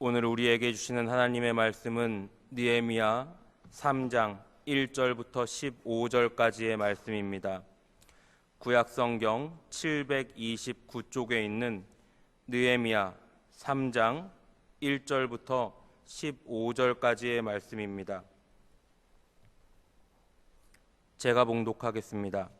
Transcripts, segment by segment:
오늘 우리에게 주시는 하나님의 말씀은 느헤미야 3장 1절부터 15절까지의 말씀입니다. 구약성경 729쪽에 있는 느헤미야 3장 1절부터 15절까지의 말씀입니다. 제가 봉독하겠습니다.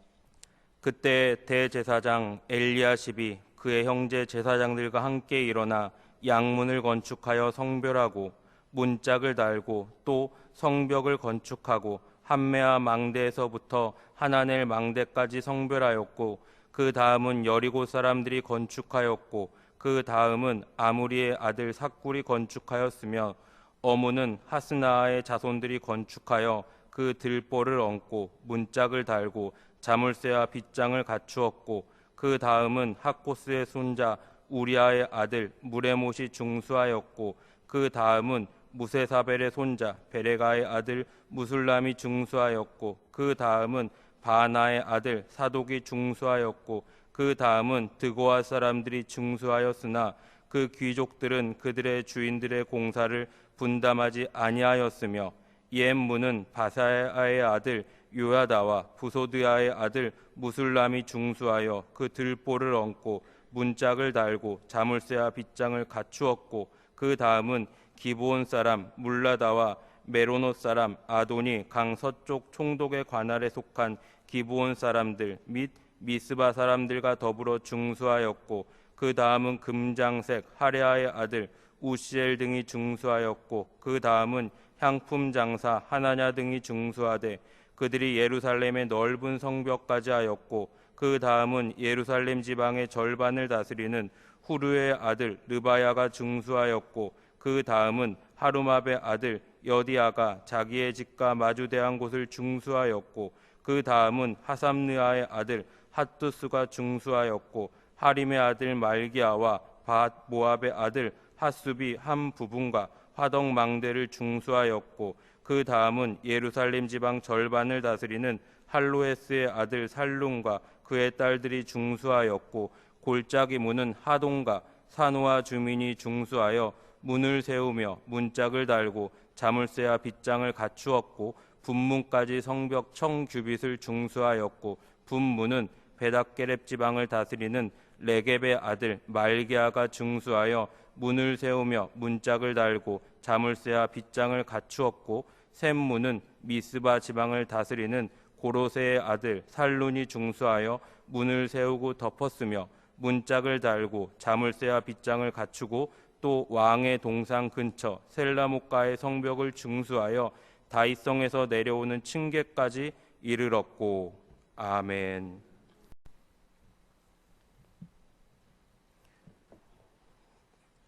그때 대제사장 엘리야십이 그의 형제 제사장들과 함께 일어나 양문을 건축하여 성별하고 문짝을 달고 또 성벽을 건축하고 함메아 망대에서부터 하나넬 망대까지 성별하였고 그 다음은 여리고 사람들이 건축하였고 그 다음은 아무리의 아들 삭굴이 건축하였으며 어무는 하스나아의 자손들이 건축하여 그 들보를 얹고 문짝을 달고 자물쇠와 빗장을 갖추었고 그 다음은 하코스의 손자 우리아의 아들 무레못이 중수하였고 그 다음은 무세사벨의 손자 베레가의 아들 무술람이 중수하였고 그 다음은 바나의 아들 사독이 중수하였고 그 다음은 드고아 사람들이 중수하였으나 그 귀족들은 그들의 주인들의 공사를 분담하지 아니하였으며 옛 문은 바사야의 아들 요야다와 부소드야의 아들 무술람이 중수하여 그 들보를 얹고 문짝을 달고 자물쇠와 빗장을 갖추었고 그 다음은 기브온 사람 물라다와 메로노 사람 아도니 강 서쪽 총독의 관할에 속한 기브온 사람들 및 미스바 사람들과 더불어 중수하였고 그 다음은 금장색 하레아의 아들 우시엘 등이 중수하였고 그 다음은 향품 장사 하나냐 등이 중수하되 그들이 예루살렘의 넓은 성벽까지 하였고 그 다음은 예루살렘 지방의 절반을 다스리는 후르의 아들 르바야가 중수하였고 그 다음은 하루마베 아들 여디아가 자기의 집과 마주대한 곳을 중수하였고 그 다음은 하삼느아의 아들 핫두스가 중수하였고 하림의 아들 말기야와 밧 모압의 아들 핫숲이 한 부분과 화덕 망대를 중수하였고 그 다음은 예루살렘 지방 절반을 다스리는 할로에스의 아들 살룸과 그의 딸들이 중수하였고 골짜기 문은 하돈과 사노아 주민이 중수하여 문을 세우며 문짝을 달고 자물쇠와 빗장을 갖추었고 분문까지 성벽 청 규빗을 중수하였고 분문은 베닥게렙 지방을 다스리는 레geb의 아들 말기야가 중수하여 문을 세우며 문짝을 달고 자물쇠와 빗장을 갖추었고 샘문은 미스바 지방을 다스리는 고로세의 아들 살룬이 중수하여 문을 세우고 덮었으며 문짝을 달고 자물쇠와 빗장을 갖추고 또 왕의 동상 근처 셀라목가의 성벽을 중수하여 다윗성에서 내려오는 층계까지 이르렀고 아멘.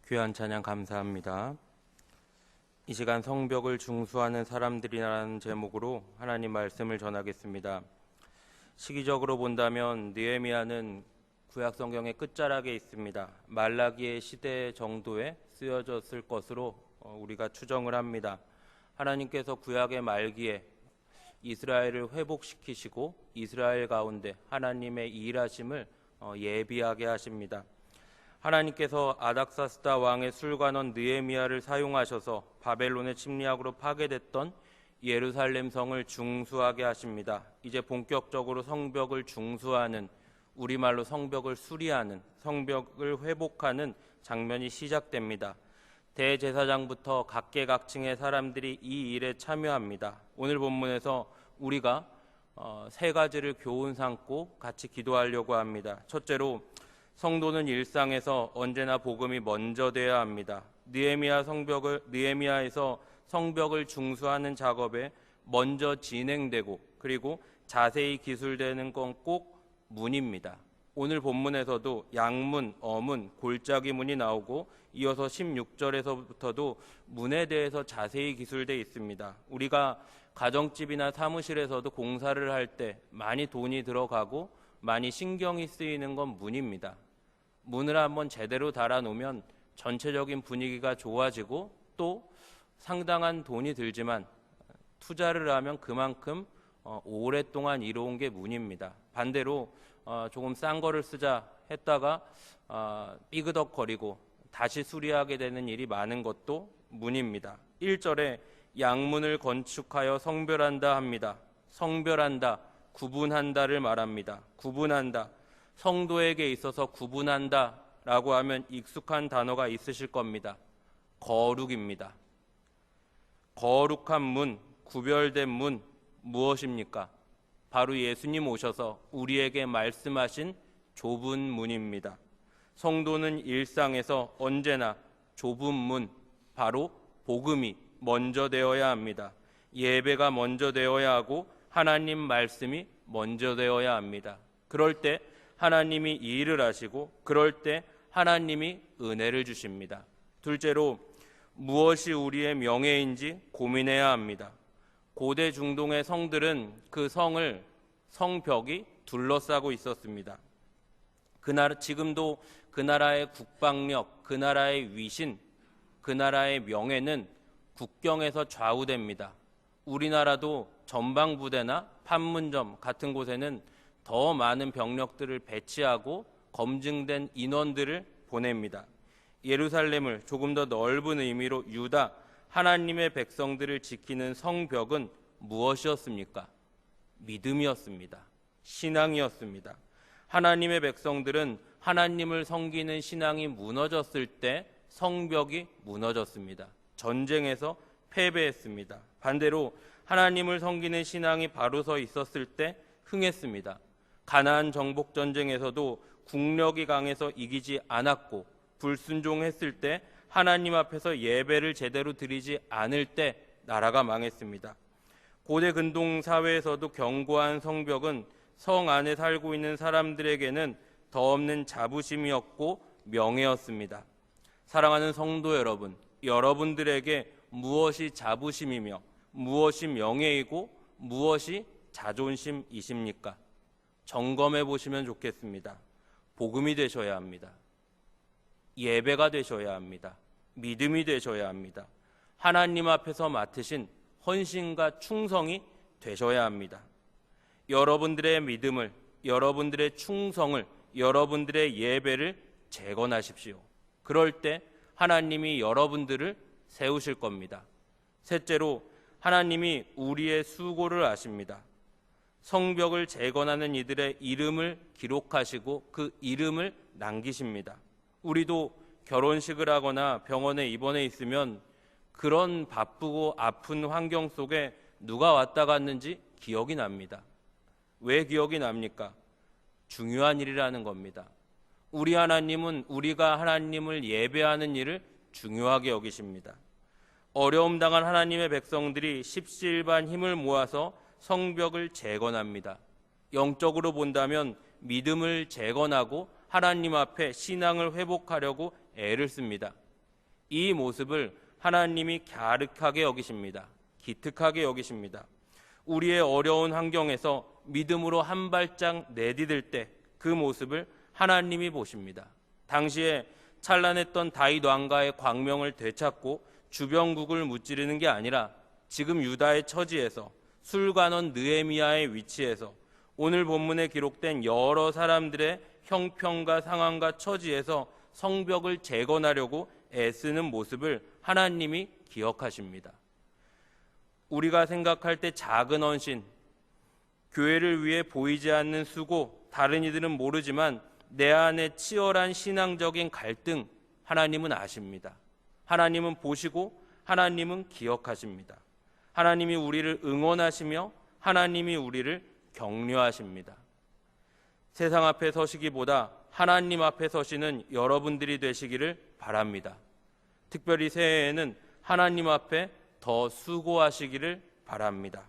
귀한 찬양 감사합니다. 이 시간 성벽을 중수하는 사람들이라는 제목으로 하나님 말씀을 전하겠습니다. 시기적으로 본다면 느헤미야는 구약 성경의 끝자락에 있습니다. 말라기의 시대 정도에 쓰여졌을 것으로 우리가 추정을 합니다. 하나님께서 구약의 말기에 이스라엘을 회복시키시고 이스라엘 가운데 하나님의 일하심을 예비하게 하십니다. 하나님께서 아닥사스다 왕의 술관원 느헤미야를 사용하셔서 바벨론의 침략으로 파괴됐던 예루살렘 성을 중수하게 하십니다. 이제 본격적으로 성벽을 중수하는, 우리말로 성벽을 수리하는, 성벽을 회복하는 장면이 시작됩니다. 대제사장부터 각계각층의 사람들이 이 일에 참여합니다. 오늘 본문에서 우리가 세 가지를 교훈 삼고 같이 기도하려고 합니다. 첫째로, 성도는 일상에서 언제나 복음이 먼저 되어야 합니다. 느헤미야에서 성벽을 중수하는 작업에 먼저 진행되고 그리고 자세히 기술되는 건 꼭 문입니다. 오늘 본문에서도 양문, 어문, 골짜기 문이 나오고 이어서 16절에서부터도 문에 대해서 자세히 기술되어 있습니다. 우리가 가정집이나 사무실에서도 공사를 할 때 많이 돈이 들어가고 많이 신경이 쓰이는 건 문입니다. 문을 한번 제대로 달아놓으면 전체적인 분위기가 좋아지고 또 상당한 돈이 들지만 투자를 하면 그만큼 오랫동안 이뤄온 게 문입니다. 반대로 조금 싼 거를 쓰자 했다가 삐그덕거리고 다시 수리하게 되는 일이 많은 것도 문입니다. 1절에 양문을 건축하여 성별한다 합니다. 성별한다, 구분한다를 말합니다. 구분한다, 성도에게 있어서 구분한다 라고 하면 익숙한 단어가 있으실 겁니다. 거룩입니다. 거룩한 문, 구별된 문 무엇입니까? 바로 예수님 오셔서 우리에게 말씀하신 좁은 문입니다. 성도는 일상에서 언제나 좁은 문, 바로 복음이 먼저 되어야 합니다. 예배가 먼저 되어야 하고 하나님 말씀이 먼저 되어야 합니다. 그럴 때 하나님이 일을 하시고 그럴 때 하나님이 은혜를 주십니다. 둘째로 무엇이 우리의 명예인지 고민해야 합니다. 고대 중동의 성들은 그 성을 성벽이 둘러싸고 있었습니다. 지금도 그 나라의 국방력, 그 나라의 위신, 그 나라의 명예는 국경에서 좌우됩니다. 우리나라도 전방부대나 판문점 같은 곳에는 더 많은 병력들을 배치하고 검증된 인원들을 보냅니다. 예루살렘을 조금 더 넓은 의미로 유다, 하나님의 백성들을 지키는 성벽은 무엇이었습니까? 믿음이었습니다. 신앙이었습니다. 하나님의 백성들은 하나님을 섬기는 신앙이 무너졌을 때 성벽이 무너졌습니다. 전쟁에서 패배했습니다. 반대로 하나님을 섬기는 신앙이 바로 서 있었을 때 흥했습니다. 가나안 정복 전쟁에서도 국력이 강해서 이기지 않았고 불순종했을 때 하나님 앞에서 예배를 제대로 드리지 않을 때 나라가 망했습니다. 고대 근동 사회에서도 견고한 성벽은 성 안에 살고 있는 사람들에게는 더없는 자부심이었고 명예였습니다. 사랑하는 성도 여러분, 여러분들에게 무엇이 자부심이며 무엇이 명예이고 무엇이 자존심이십니까? 점검해 보시면 좋겠습니다. 복음이 되셔야 합니다. 예배가 되셔야 합니다. 믿음이 되셔야 합니다. 하나님 앞에서 맡으신 헌신과 충성이 되셔야 합니다. 여러분들의 믿음을, 여러분들의 충성을, 여러분들의 예배를 재건하십시오. 그럴 때 하나님이 여러분들을 세우실 겁니다. 셋째로 하나님이 우리의 수고를 아십니다. 성벽을 재건하는 이들의 이름을 기록하시고 그 이름을 남기십니다. 우리도 결혼식을 하거나 병원에 입원해 있으면 그런 바쁘고 아픈 환경 속에 누가 왔다 갔는지 기억이 납니다. 왜 기억이 납니까? 중요한 일이라는 겁니다. 우리 하나님은 우리가 하나님을 예배하는 일을 중요하게 여기십니다. 어려움 당한 하나님의 백성들이 십시일반 힘을 모아서 성벽을 재건합니다. 영적으로 본다면 믿음을 재건하고 하나님 앞에 신앙을 회복하려고 애를 씁니다. 이 모습을 하나님이 갸륵하게 여기십니다. 기특하게 여기십니다. 우리의 어려운 환경에서 믿음으로 한 발짝 내디딜 때 그 모습을 하나님이 보십니다. 당시에 찬란했던 다윗 왕가의 광명을 되찾고 주병국을 무찌르는 게 아니라 지금 유다의 처지에서 술관원 느헤미야의 위치에서 오늘 본문에 기록된 여러 사람들의 형편과 상황과 처지에서 성벽을 재건하려고 애쓰는 모습을 하나님이 기억하십니다. 우리가 생각할 때 작은 헌신, 교회를 위해 보이지 않는 수고, 다른 이들은 모르지만 내 안에 치열한 신앙적인 갈등, 하나님은 아십니다. 하나님은 보시고 하나님은 기억하십니다. 하나님이 우리를 응원하시며 하나님이 우리를 격려하십니다. 세상 앞에 서시기보다 하나님 앞에 서시는 여러분들이 되시기를 바랍니다. 특별히 새해에는 하나님 앞에 더 수고하시기를 바랍니다.